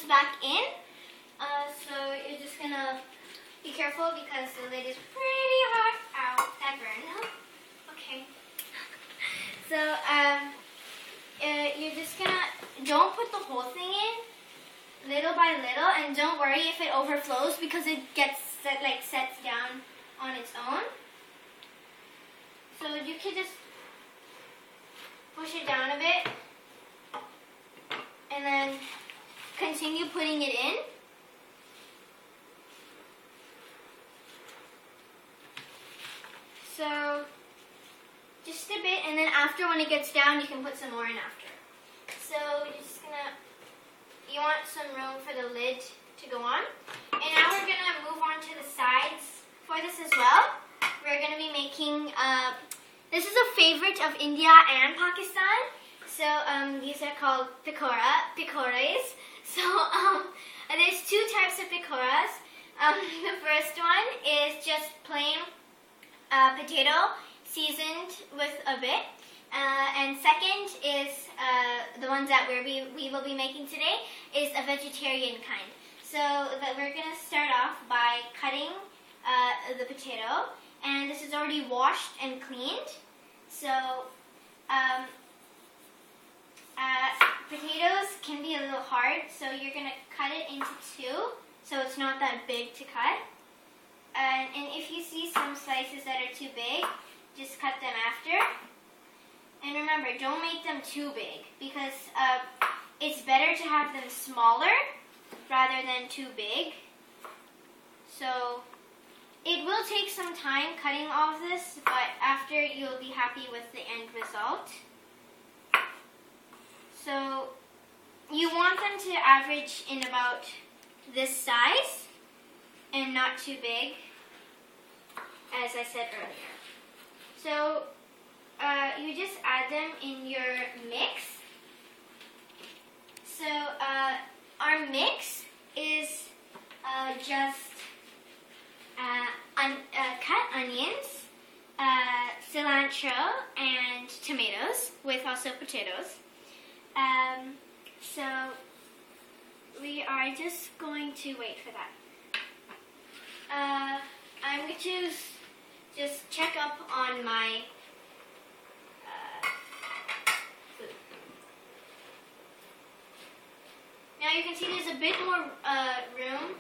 back in. So you're just gonna be careful because the lid is pretty hot. Ow, that burned. Okay. So you're just gonna, don't put the whole thing in, little by little, and don't worry if it overflows because it gets sets down on its own. So you can just push it down a bit and then continue putting it in. So just a bit, and then after, when it gets down, you can put some more in after. So you're just gonna, you want some room for the lid to go on. And now we're gonna move on to the sides for this as well. We're gonna be making, this is a favorite of India and Pakistan. So these are called pakoras. So there's two types of pakoras. The first one is just plain potato seasoned with a bit. And second is the ones that we will be making today is a vegetarian kind. So we're going to start off by cutting the potato, and this is already washed and cleaned. So potatoes can be a little hard, so you're going to cut it into two, so it's not that big to cut. And if you see some slices that are too big, just cut them after. And remember, don't make them too big because it's better to have them smaller rather than too big. So it will take some time cutting all of this, but after you'll be happy with the end result. So you want them to average in about this size and not too big, as I said earlier. So you just add them in your mix. So our mix is just cut onions, cilantro, and tomatoes, with also potatoes. So we are just going to wait for that. I'm going to just check up on my food. Now you can see there's a bit more room,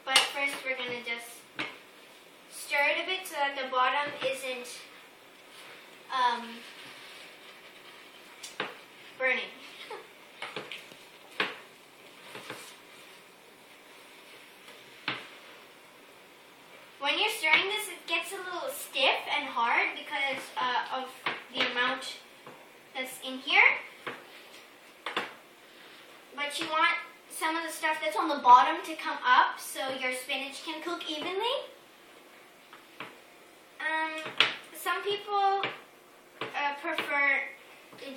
but first we're going to just stir it a bit so that the bottom isn't burning. When you're stirring this, it gets a little stiff and hard because of the amount that's in here. But you want some of the stuff that's on the bottom to come up so your spinach can cook evenly. Some people prefer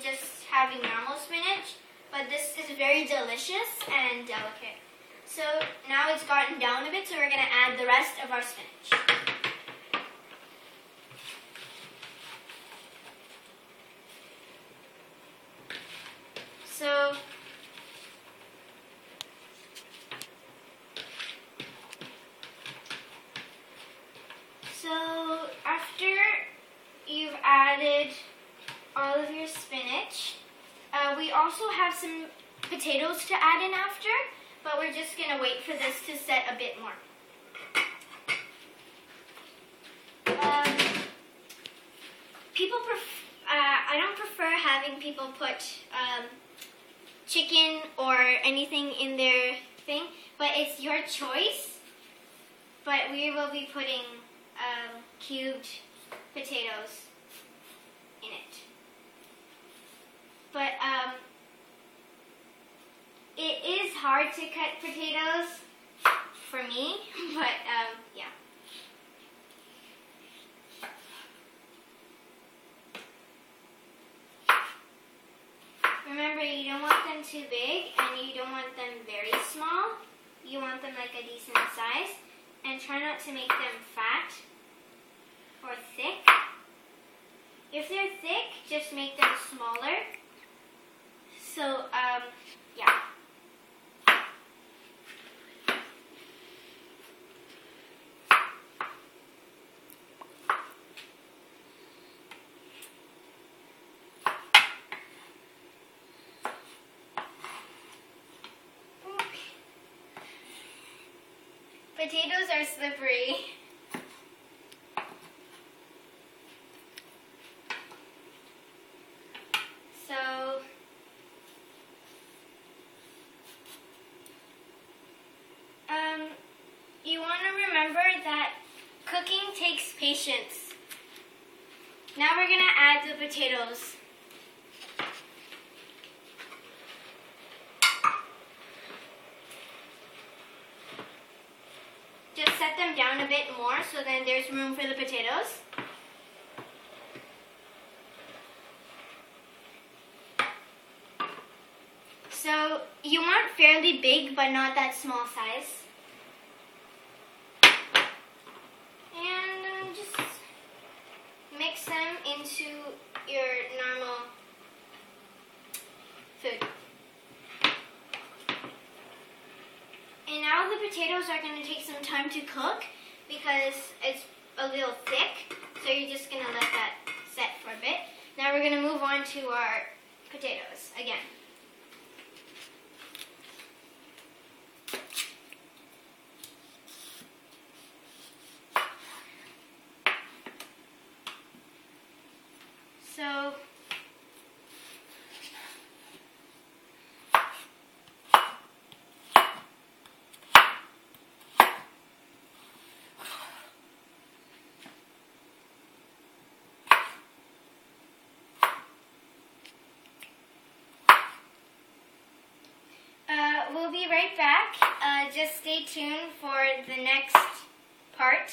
just having normal spinach, but this is very delicious and delicate. So now it's gotten down a bit, so we're going to add the rest of our spinach. So after you've added all of your spinach, we also have some potatoes to add in after. But we're just going to wait for this to set a bit more. I don't prefer having people put chicken or anything in their thing, but it's your choice. But we will be putting cubed potatoes in it. But it is hard to cut potatoes for me, but yeah. Remember, you don't want them too big and you don't want them very small. You want them like a decent size, and try not to make them fat or thick. If they're thick, just make them smaller. So, yeah. Potatoes are slippery. So, you want to remember that cooking takes patience. Now we're going to add the potatoes. Just set them down a bit more so then there's room for the potatoes. So you want fairly big but not that small size. And just mix them into your normal food. And now the potatoes are going to take some time to cook because it's a little thick. So you're just going to let that set for a bit. Now we're going to move on to our potatoes again. So we'll be right back. Just stay tuned for the next part.